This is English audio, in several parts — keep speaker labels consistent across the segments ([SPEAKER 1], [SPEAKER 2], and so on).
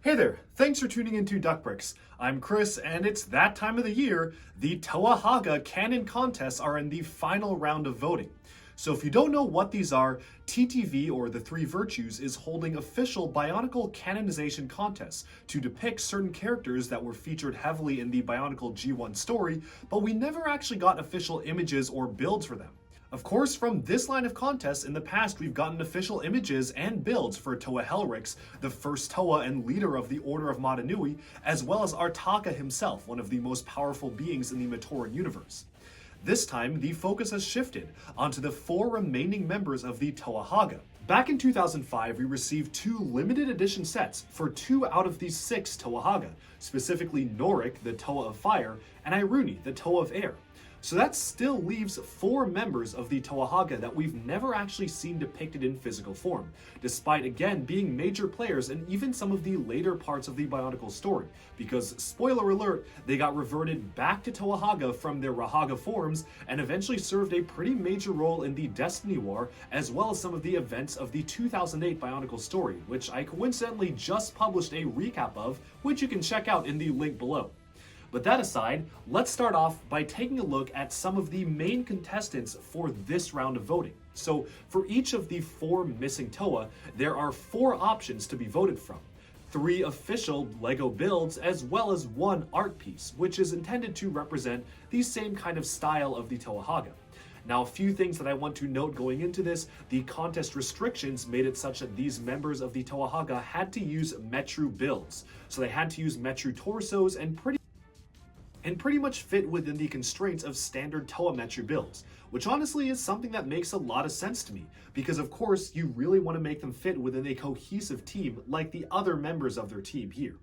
[SPEAKER 1] Hey there, thanks for tuning into Duckbricks. I'm Chris, and it's that time of the year. The Toa Hagah canon contests are in the final round of voting. So if you don't know what these are, TTV, or the Three Virtues, is holding official Bionicle canonization contests to depict certain characters that were featured heavily in the Bionicle G1 story, but we never actually got official images or builds for them. Of course, from this line of contests, in the past we've gotten official images and builds for Toa Helrix, the first Toa and leader of the Order of Motunui, as well as Artaka himself, one of the most powerful beings in the Matoran universe. This time, the focus has shifted onto the 4 remaining members of the Toa Hagah. Back in 2005, we received 2 limited edition sets for 2 out of these 6 Toa Hagah, specifically Norik, the Toa of Fire, and Iruni, the Toa of Air. So that still leaves 4 members of the Toa Hagah that we've never actually seen depicted in physical form, despite again being major players in even some of the later parts of the Bionicle story, because, spoiler alert, they got reverted back to Toa Hagah from their Rahaga forms and eventually served a pretty major role in the Destiny War, as well as some of the events of the 2008 Bionicle story, which I coincidentally just published a recap of, which you can check out in the link below. But that aside, let's start off by taking a look at some of the main contestants for this round of voting. So for each of the 4 missing Toa, there are 4 options to be voted from. 3 official LEGO builds, as well as 1 art piece, which is intended to represent the same kind of style of the Toa Hagah. Now, a few things that I want to note going into this: the contest restrictions made it such that these members of the Toa Hagah had to use Metru builds. So they had to use Metru torsos and pretty much fit within the constraints of standard Toa Metru builds, which honestly is something that makes a lot of sense to me, because of course you really want to make them fit within a cohesive team like the other members of their team here.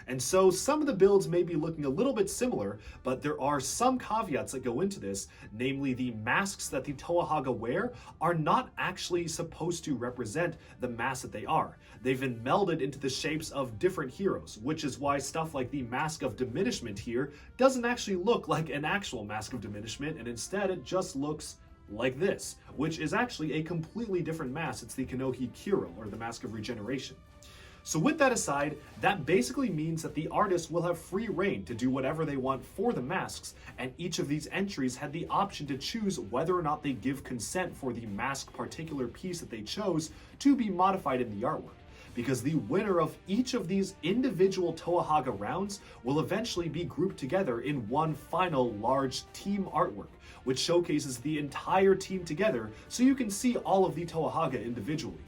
[SPEAKER 1] And so some of the builds may be looking a little bit similar, but there are some caveats that go into this, namely the masks that the Toa Hagah wear are not actually supposed to represent the mask that they are. They've been melded into the shapes of different heroes, which is why stuff like the Mask of Diminishment here doesn't actually look like an actual Mask of Diminishment, and instead it just looks like this, which is actually a completely different mask. It's the Kanohi Kiro, or the Mask of Regeneration. So with that aside, that basically means that the artists will have free reign to do whatever they want for the masks, and each of these entries had the option to choose whether or not they give consent for the mask particular piece that they chose to be modified in the artwork. Because the winner of each of these individual Toa Hagah rounds will eventually be grouped together in one final large team artwork, which showcases the entire team together so you can see all of the Toa Hagah individually.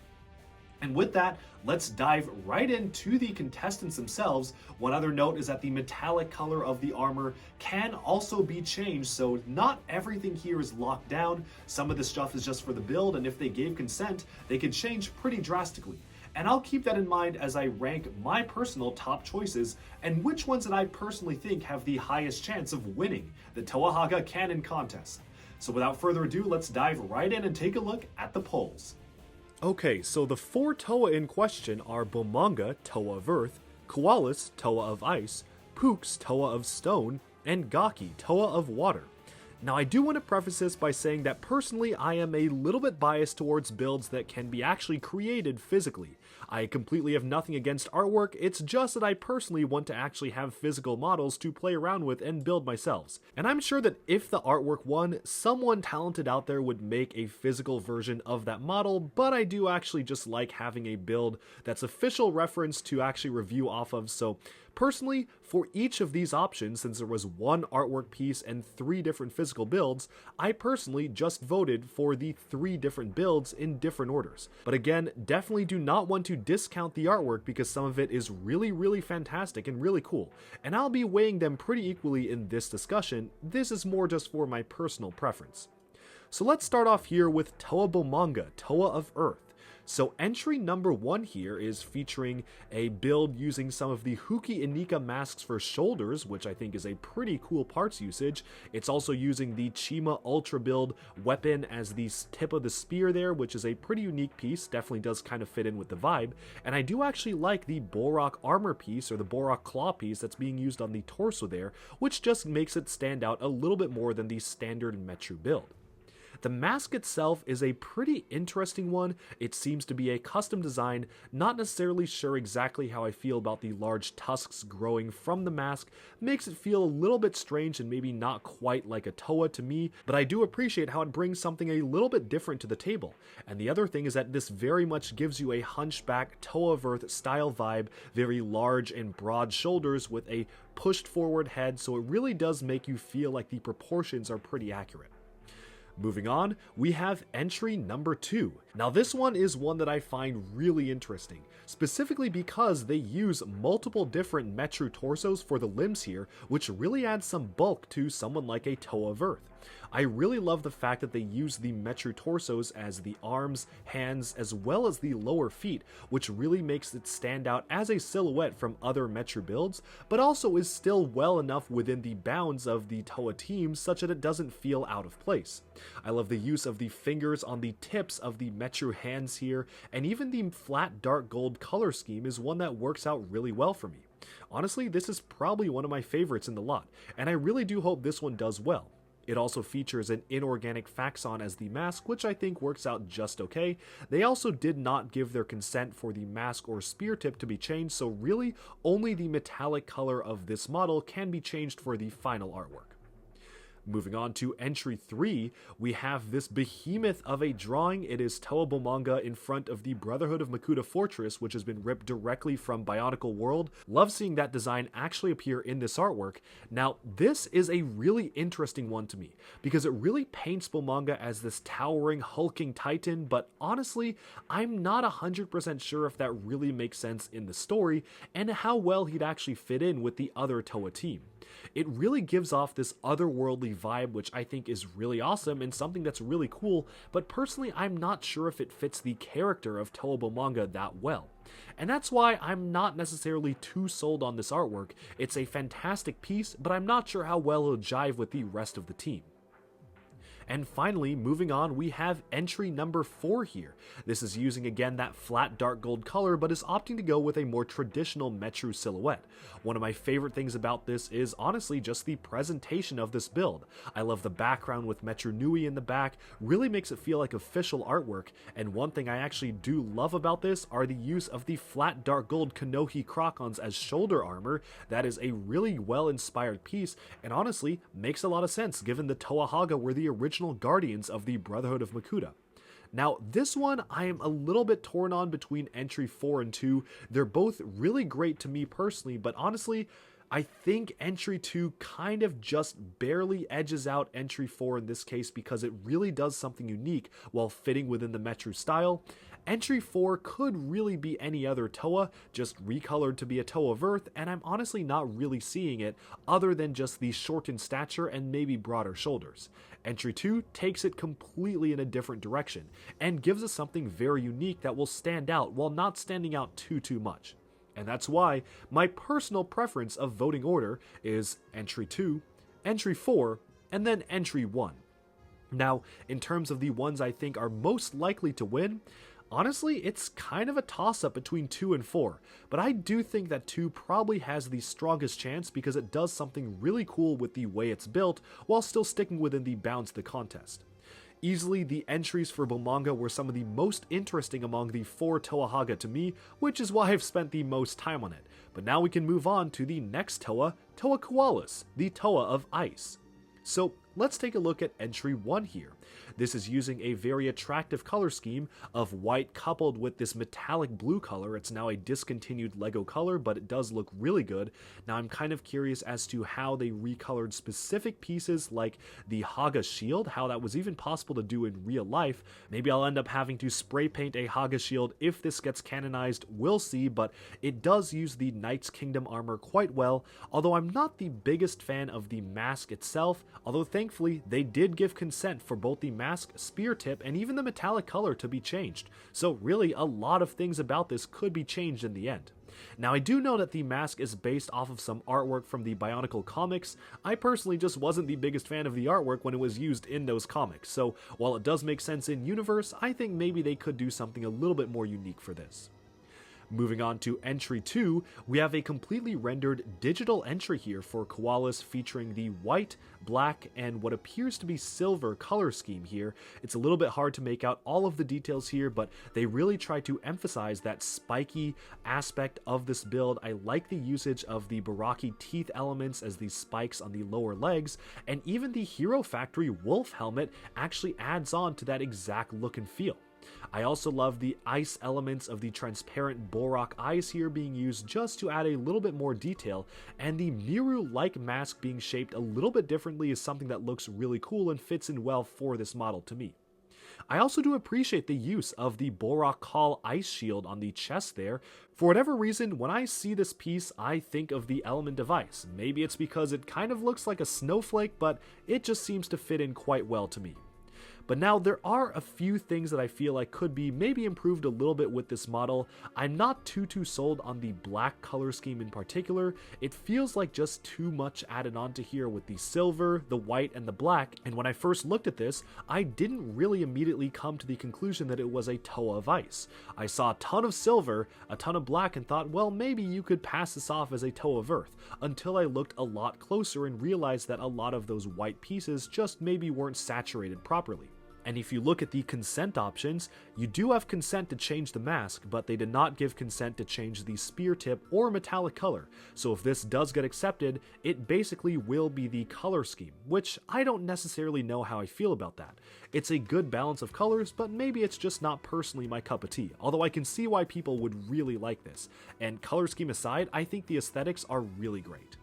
[SPEAKER 1] And with that, let's dive right into the contestants themselves. One other note is that the metallic color of the armor can also be changed, so not everything here is locked down. Some of the stuff is just for the build, and if they gave consent, they could change pretty drastically. And I'll keep that in mind as I rank my personal top choices and which ones that I personally think have the highest chance of winning the Toa Hagah canon contest. So without further ado, let's dive right in and take a look at the polls. Okay, so the 4 Toa in question are Bomanga, Toa of Earth, Koalas, Toa of Ice, Pooks, Toa of Stone, and Gaki, Toa of Water. Now, I do want to preface this by saying that personally I am a little bit biased towards builds that can be actually created physically. I completely have nothing against artwork, it's just that I personally want to actually have physical models to play around with and build myself. And I'm sure that if the artwork won, someone talented out there would make a physical version of that model, but I do actually just like having a build that's official reference to actually review off of. So personally, for each of these options, since there was 1 artwork piece and 3 different physical builds, I personally just voted for the 3 different builds in different orders. But again, definitely do not want to discount the artwork because some of it is really fantastic and really cool, and I'll be weighing them pretty equally in this discussion. This is more just for my personal preference. So let's start off here with Toa Bomanga, Toa of Earth. So entry number 1 here is featuring a build using some of the Huki Inika masks for shoulders, which I think is a pretty cool parts usage. It's also using the Chima Ultra build weapon as the tip of the spear there, which is a pretty unique piece, definitely does kind of fit in with the vibe. And I do actually like the Borak armor piece, or the Borak claw piece that's being used on the torso there, which just makes it stand out a little bit more than the standard Metru build.
[SPEAKER 2] The mask itself is a pretty interesting one. It seems to be a custom design, not necessarily sure exactly how I feel about the large tusks growing from the mask, makes it feel a little bit strange and maybe not quite like a Toa to me, but I do appreciate how it brings something a little bit different to the table. And the other thing is that this very much gives you a hunchback Toa of Earth style vibe, very large and broad shoulders with a pushed forward head, so it really does make you feel like the proportions are pretty accurate. Moving on, we have entry number 2. Now this one is one that I find really interesting, specifically because they use multiple different Metru torsos for the limbs here, which really adds some bulk to someone like a Toa of Earth. I really love the fact that they use the Metru torsos as the arms, hands, as well as the lower feet, which really makes it stand out as a silhouette from other Metru builds, but also is still well enough within the bounds of the Toa team such that it doesn't feel out of place. I love the use of the fingers on the tips of the Metru hands here, and even the flat dark gold color scheme is one that works out really well for me. Honestly, this is probably one of my favorites in the lot, and I really do hope this one does well. It also features an inorganic Faxon as the mask, which I think works out just okay. They also did not give their consent for the mask or spear tip to be changed, so really only the metallic color of this model can be changed for the final artwork. Moving on to entry 3, we have this behemoth of a drawing. It is Toa Bomanga in front of the Brotherhood of Makuta Fortress, which has been ripped directly from Bionicle World. Love seeing that design actually appear in this artwork. Now, this is a really interesting one to me, because it really paints Bomanga as this towering, hulking titan, but honestly, I'm not 100% sure if that really makes sense in the story, and how well he'd actually fit in with the other Toa team. It really gives off this otherworldly vibe, which I think is really awesome and something that's really cool, but personally I'm not sure if it fits the character of Toa Bomanga that well. And that's why I'm not necessarily too sold on this artwork. It's a fantastic piece, but I'm not sure how well it'll jive with the rest of the team. And finally, moving on, we have entry number 4 here. This is using again that flat dark gold color, but is opting to go with a more traditional Metru silhouette. One of my favorite things about this is honestly just the presentation of this build. I love the background with Metru Nui in the back, really makes it feel like official artwork, and one thing I actually do love about this are the use of the flat dark gold Kanohi Crocons as shoulder armor. That is a really well inspired piece, and honestly makes a lot of sense given the Toa Hagah were the original guardians of the Brotherhood of Makuta. Now, this one I am a little bit torn on between entry 4 and 2. They're both really great to me personally, but honestly, I think entry 2 kind of just barely edges out entry 4 in this case because it really does something unique while fitting within the Metru style. Entry 4 could really be any other Toa, just recolored to be a Toa of Earth, and I'm honestly not really seeing it other than just the shortened stature and maybe broader shoulders. Entry 2 takes it completely in a different direction, and gives us something very unique that will stand out while not standing out too much. And that's why my personal preference of voting order is entry 2, entry 4, and then entry 1. Now, in terms of the ones I think are most likely to win, honestly, it's kind of a toss-up between 2 and 4, but I do think that 2 probably has the strongest chance because it does something really cool with the way it's built while still sticking within the bounds of the contest. Easily, the entries for Bomanga were some of the most interesting among the 4 Toa Hagah to me, which is why I've spent the most time on it. But now we can move on to the next Toa, Toa Koalas, the Toa of Ice. So let's take a look at entry 1 here. This is using a very attractive color scheme of white coupled with this metallic blue color. It's now a discontinued Lego color, but it does look really good. Now I'm kind of curious as to how they recolored specific pieces like the Hagah shield, how that was even possible to do in real life. Maybe I'll end up having to spray paint a Hagah shield if this gets canonized, we'll see, but it does use the Knight's Kingdom armor quite well, although I'm not the biggest fan of the mask itself, although thankfully they did give consent for both the mask, spear tip, and even the metallic color to be changed. So really, a lot of things about this could be changed in the end. Now, I do know that the mask is based off of some artwork from the Bionicle comics. I personally just wasn't the biggest fan of the artwork when it was used in those comics, so while it does make sense in universe, I think maybe they could do something a little bit more unique for this. Moving on to entry 2, we have a completely rendered digital entry here for Koalas featuring the white, black, and what appears to be silver color scheme here. It's a little bit hard to make out all of the details here, but they really try to emphasize that spiky aspect of this build. I like the usage of the Baraki teeth elements as these spikes on the lower legs, and even the Hero Factory wolf helmet actually adds on to that exact look and feel. I also love the ice elements of the transparent Borak eyes here being used just to add a little bit more detail, and the Miru-like mask being shaped a little bit differently is something that looks really cool and fits in well for this model to me. I also do appreciate the use of the Borak Call ice shield on the chest there. For whatever reason, when I see this piece, I think of the element device. Maybe it's because it kind of looks like a snowflake, but it just seems to fit in quite well to me. But now there are a few things that I feel like could be maybe improved a little bit with this model. I'm not too sold on the black color scheme in particular. It feels like just too much added onto here with the silver, the white, and the black. And when I first looked at this, I didn't really immediately come to the conclusion that it was a Toa of Ice. I saw a ton of silver, a ton of black, and thought, well, maybe you could pass this off as a Toa of Earth, until I looked a lot closer and realized that a lot of those white pieces just maybe weren't saturated properly. And if you look at the consent options, you do have consent to change the mask, but they did not give consent to change the spear tip or metallic color. So if this does get accepted, it basically will be the color scheme, which I don't necessarily know how I feel about that. It's a good balance of colors, but maybe it's just not personally my cup of tea, although I can see why people would really like this. And color scheme aside, I think the aesthetics are really great.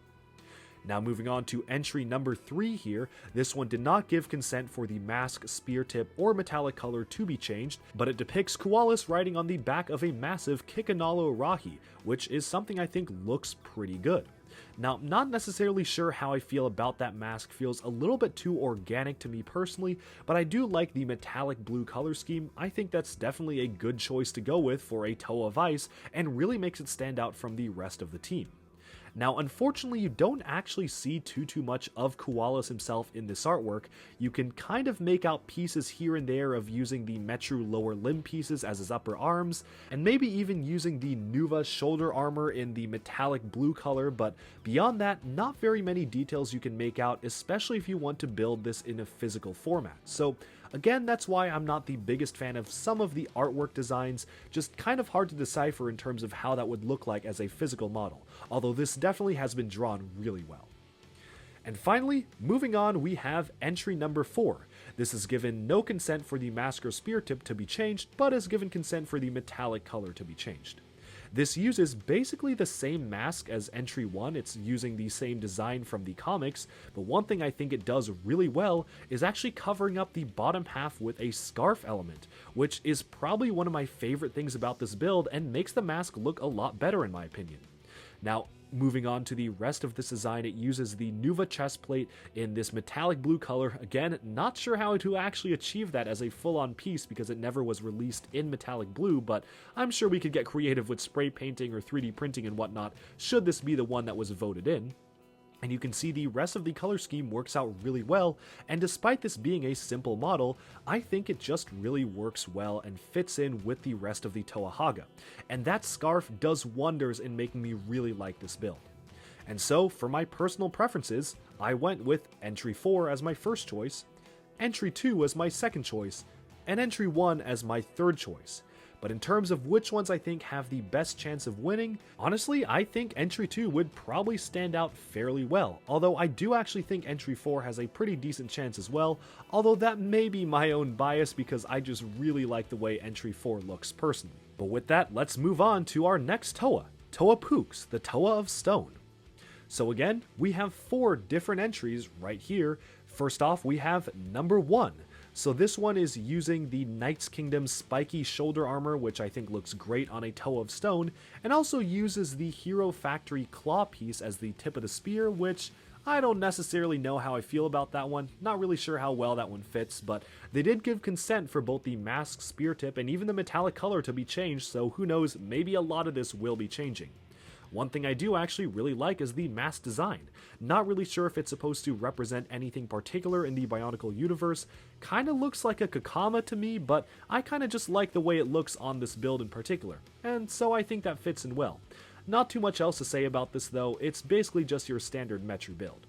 [SPEAKER 2] Now moving on to entry number 3 here, this one did not give consent for the mask, spear tip, or metallic color to be changed, but it depicts Koalas riding on the back of a massive Kikanalo Rahi, which is something I think looks pretty good. Now, not necessarily sure how I feel about that mask, feels a little bit too organic to me personally, but I do like the metallic blue color scheme. I think that's definitely a good choice to go with for a Toa of Ice, and really makes it stand out from the rest of the team. Now, unfortunately, you don't actually see too much of Koalas himself in this artwork. You can kind of make out pieces here and there of using the Metru lower limb pieces as his upper arms, and maybe even using the Nuva shoulder armor in the metallic blue color, but beyond that, not very many details you can make out, especially if you want to build this in a physical format. So again, that's why I'm not the biggest fan of some of the artwork designs, just kind of hard to decipher in terms of how that would look like as a physical model, although this definitely has been drawn really well. And finally, moving on, we have entry number 4. This is given no consent for the mask or spear tip to be changed, but is given consent for the metallic color to be changed. This uses basically the same mask as entry 1, it's using the same design from the comics, but one thing I think it does really well is actually covering up the bottom half with a scarf element, which is probably one of my favorite things about this build and makes the mask look a lot better in my opinion. Now, moving on to the rest of this design, it uses the Nuva chest plate in this metallic blue color. Again, not sure how to actually achieve that as a full-on piece because it never was released in metallic blue, but I'm sure we could get creative with spray painting or 3D printing and whatnot should this be the one that was voted in. And you can see the rest of the color scheme works out really well, and despite this being a simple model, I think it just really works well and fits in with the rest of the Toa Hagah. And that scarf does wonders in making me really like this build. And so, for my personal preferences, I went with entry 4 as my first choice, entry 2 as my second choice, and entry 1 as my third choice. But in terms of which ones I think have the best chance of winning, honestly, I think entry 2 would probably stand out fairly well, although I do actually think entry 4 has a pretty decent chance as well, although that may be my own bias because I just really like the way entry 4 looks personally. But with that, let's move on to our next Toa, Toa Pooks, the Toa of Stone. So again, we have 4 different entries right here. First off, we have number 1. So this one is using the Knight's Kingdom spiky shoulder armor, which I think looks great on a Toa of Stone, and also uses the Hero Factory claw piece as the tip of the spear, which I don't necessarily know how I feel about that one. Not really sure how well that one fits, but they did give consent for both the mask, spear tip, and even the metallic color to be changed, so who knows, maybe a lot of this will be changing. One thing I do actually really like is the mask design. Not really sure if it's supposed to represent anything particular in the Bionicle universe. Kinda looks like a Kakama to me, but I kinda just like the way it looks on this build in particular, and so I think that fits in well. Not too much else to say about this though, it's basically just your standard Metru build.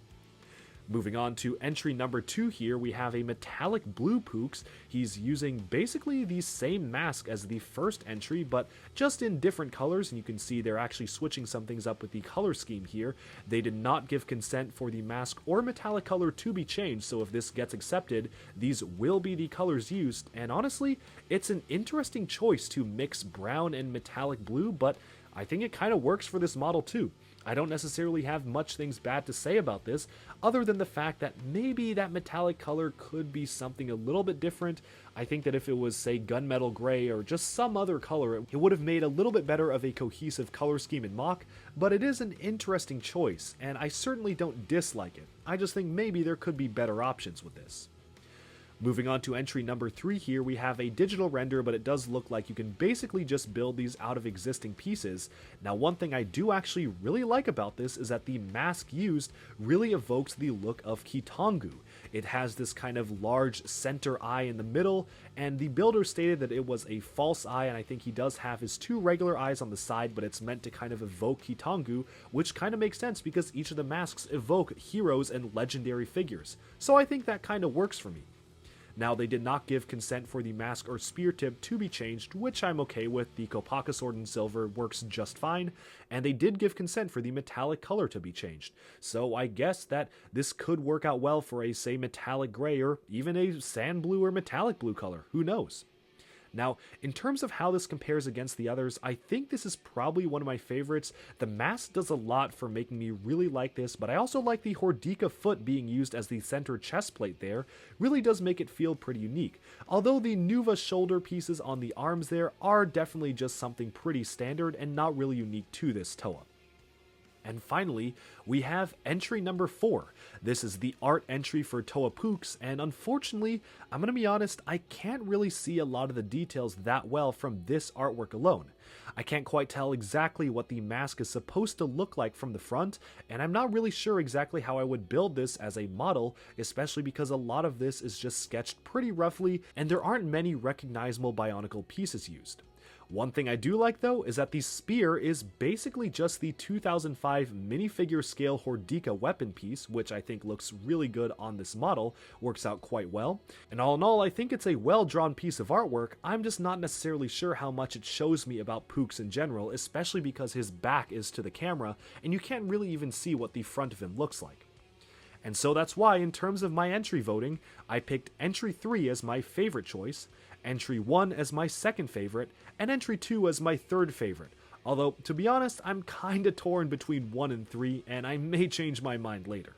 [SPEAKER 2] Moving on to entry number 2 here, we have a metallic blue Pooks. He's using basically the same mask as the first entry, but just in different colors, and you can see they're actually switching some things up with the color scheme here. They did not give consent for the mask or metallic color to be changed, so if this gets accepted, these will be the colors used, and honestly, it's an interesting choice to mix brown and metallic blue, but I think it kind of works for this model too. I don't necessarily have much things bad to say about this, other than the fact that maybe that metallic color could be something a little bit different. I think that if it was, say, gunmetal gray or just some other color, it would have made a little bit better of a cohesive color scheme in Mach, but it is an interesting choice, and I certainly don't dislike it. I just think maybe there could be better options with this. Moving on to entry number 3 here, we have a digital render, but it does look like you can basically just build these out of existing pieces. Now, one thing I do actually really like about this is that the mask used really evokes the look of Kitongu. It has this kind of large center eye in the middle, and the builder stated that it was a false eye, and I think he does have his 2 regular eyes on the side, but it's meant to kind of evoke Kitongu, which kind of makes sense because each of the masks evoke heroes and legendary figures. So I think that kind of works for me. Now, they did not give consent for the mask or spear tip to be changed, which I'm okay with. The Kopaka sword in silver works just fine, and they did give consent for the metallic color to be changed. So I guess that this could work out well for a, say, metallic gray or even a sand blue or metallic blue color. Who knows? Now, in terms of how this compares against the others, I think this is probably one of my favorites. The mask does a lot for making me really like this, but I also like the Hordika foot being used as the center chest plate there. Really does make it feel pretty unique. Although the Nuva shoulder pieces on the arms there are definitely just something pretty standard and not really unique to this Toa. And finally, we have entry number 4. This is the art entry for Toa Pooks, and unfortunately, I'm going to be honest, I can't really see a lot of the details that well from this artwork alone. I can't quite tell exactly what the mask is supposed to look like from the front, and I'm not really sure exactly how I would build this as a model, especially because a lot of this is just sketched pretty roughly, and there aren't many recognizable Bionicle pieces used. One thing I do like though is that the spear is basically just the 2005 minifigure scale Hordika weapon piece, which I think looks really good on this model, works out quite well. And all in all, I think it's a well drawn piece of artwork. I'm just not necessarily sure how much it shows me about Pooks in general, especially because his back is to the camera and you can't really even see what the front of him looks like. And so that's why, in terms of my entry voting, I picked entry 3 as my favorite choice, entry 1 as my second favorite, and entry 2 as my third favorite. Although, to be honest, I'm kinda torn between 1 and 3, and I may change my mind later.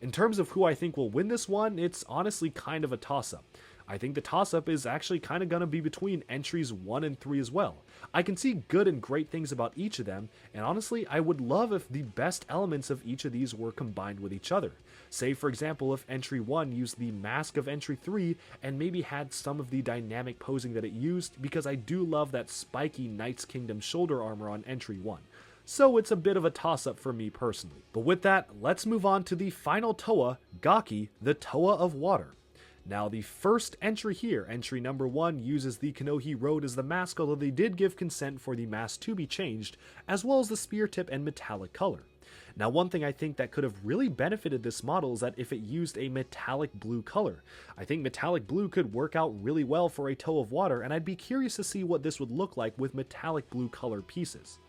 [SPEAKER 2] In terms of who I think will win this one, it's honestly kind of a toss-up. I think the toss-up is actually kind of going to be between entries 1 and 3 as well. I can see good and great things about each of them, and honestly, I would love if the best elements of each of these were combined with each other. Say, for example, if entry 1 used the mask of entry 3 and maybe had some of the dynamic posing that it used, because I do love that spiky Knight's Kingdom shoulder armor on entry 1. So it's a bit of a toss-up for me personally. But with that, let's move on to the final Toa, Gaki, the Toa of Water. Now, the first entry here, entry number 1, uses the Kanohi Road as the mask, although they did give consent for the mask to be changed, as well as the spear tip and metallic color. Now, one thing I think that could have really benefited this model is that if it used a metallic blue color. I think metallic blue could work out really well for a Toa of Water, and I'd be curious to see what this would look like with metallic blue color pieces.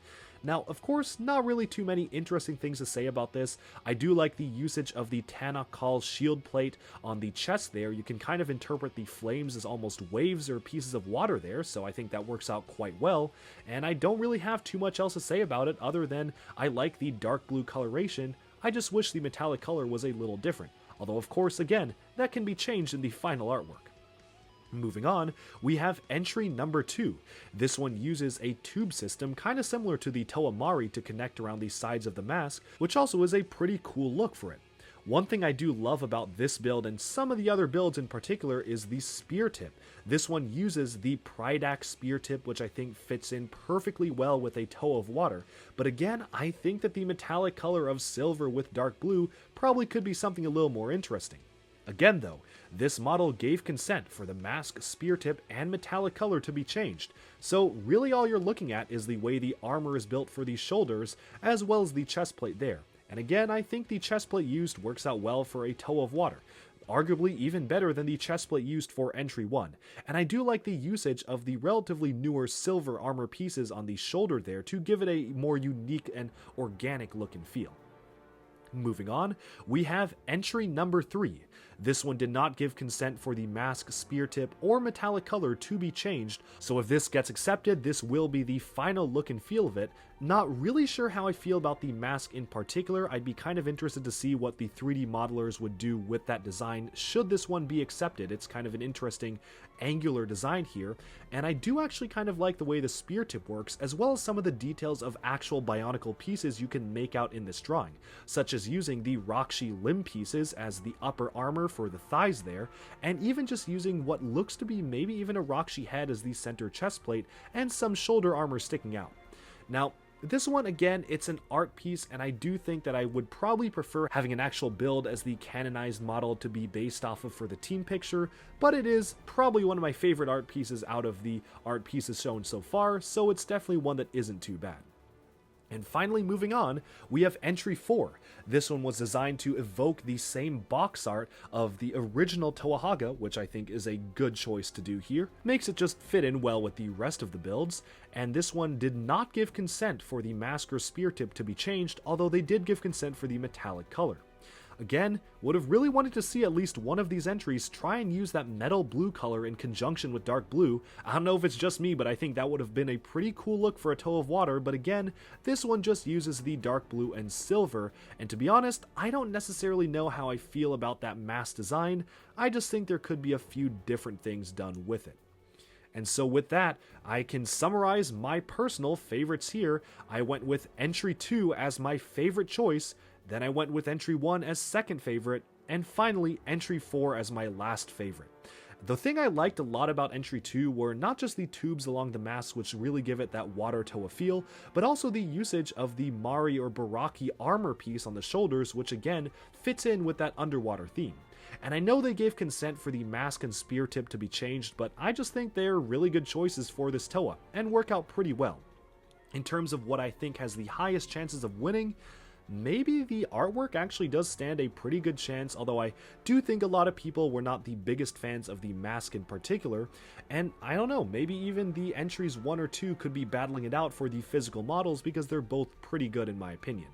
[SPEAKER 2] Now, of course, not really too many interesting things to say about this. I do like the usage of the Tanakh Call shield plate on the chest there. You can kind of interpret the flames as almost waves or pieces of water there, so I think that works out quite well. And I don't really have too much else to say about it other than I like the dark blue coloration. I just wish the metallic color was a little different. Although, of course, again, that can be changed in the final artwork. Moving on, we have entry number 2. This one uses a tube system kind of similar to the Toa Mari to connect around the sides of the mask, which also is a pretty cool look for it. One thing I do love about this build and some of the other builds in particular is the spear tip. This one uses the Pridac spear tip, which I think fits in perfectly well with a Toa of Water. But again, I think that the metallic color of silver with dark blue probably could be something a little more interesting. Again though, this model gave consent for the mask, spear tip, and metallic color to be changed, so really all you're looking at is the way the armor is built for the shoulders, as well as the chest plate there. And again, I think the chest plate used works out well for a Toa of Water, arguably even better than the chest plate used for entry 1, and I do like the usage of the relatively newer silver armor pieces on the shoulder there to give it a more unique and organic look and feel. Moving on, we have entry number 3. This one did not give consent for the mask, spear tip, or metallic color to be changed, so if this gets accepted, this will be the final look and feel of it. Not really sure how I feel about the mask in particular. I'd be kind of interested to see what the 3D modelers would do with that design should this one be accepted. It's kind of an interesting angular design here, and I do actually kind of like the way the spear tip works, as well as some of the details of actual Bionicle pieces you can make out in this drawing, such as using the Rakshi limb pieces as the upper armor for the thighs there, and even just using what looks to be maybe even a Rakshi head as the center chest plate, and some shoulder armor sticking out. Now, this one, again, it's an art piece, and I do think that I would probably prefer having an actual build as the canonized model to be based off of for the team picture, but it is probably one of my favorite art pieces out of the art pieces shown so far, so it's definitely one that isn't too bad. And finally, moving on, we have entry 4. This one was designed to evoke the same box art of the original Toa Hagah, which I think is a good choice to do here. Makes it just fit in well with the rest of the builds, and this one did not give consent for the mask or spear tip to be changed, although they did give consent for the metallic color. Again, would have really wanted to see at least one of these entries try and use that metal blue color in conjunction with dark blue. I don't know if it's just me, but I think that would have been a pretty cool look for a Toa of Water, but again, this one just uses the dark blue and silver, and to be honest, I don't necessarily know how I feel about that mask design. I just think there could be a few different things done with it. And so with that, I can summarize my personal favorites here. I went with entry 2 as my favorite choice, then I went with entry 1 as second favorite, and finally entry 4 as my last favorite. The thing I liked a lot about entry 2 were not just the tubes along the mask, which really give it that water Toa feel, but also the usage of the Mari or Baraki armor piece on the shoulders, which again fits in with that underwater theme. And I know they gave consent for the mask and spear tip to be changed, but I just think they're really good choices for this Toa, and work out pretty well. In terms of what I think has the highest chances of winning, maybe the artwork actually does stand a pretty good chance, although I do think a lot of people were not the biggest fans of the mask in particular, and I don't know, maybe even the entries 1 or 2 could be battling it out for the physical models because they're both pretty good in my opinion.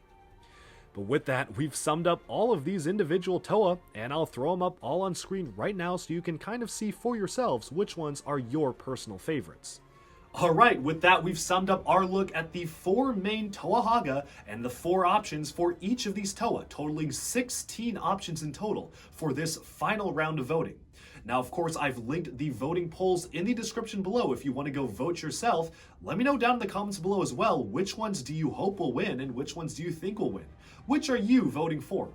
[SPEAKER 2] But with that, we've summed up all of these individual Toa, and I'll throw them up all on screen right now so you can kind of see for yourselves which ones are your personal favorites.
[SPEAKER 1] Alright, with that we've summed up our look at the 4 main Toa Hagah and the 4 options for each of these Toa, totaling 16 options in total for this final round of voting. Now, of course, I've linked the voting polls in the description below if you want to go vote yourself. Let me know down in the comments below as well, which ones do you hope will win and which ones do you think will win? Which are you voting for?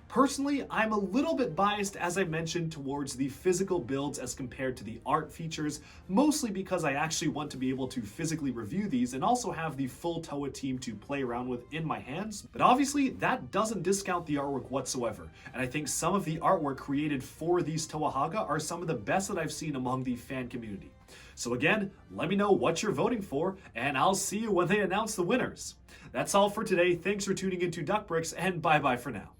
[SPEAKER 1] Personally, I'm a little bit biased, as I mentioned, towards the physical builds as compared to the art features, mostly because I actually want to be able to physically review these and also have the full Toa team to play around with in my hands. But obviously, that doesn't discount the artwork whatsoever, and I think some of the artwork created for these Toa Hagah are some of the best that I've seen among the fan community. So again, let me know what you're voting for, and I'll see you when they announce the winners. That's all for today. Thanks for tuning into Duck Bricks, and bye-bye for now.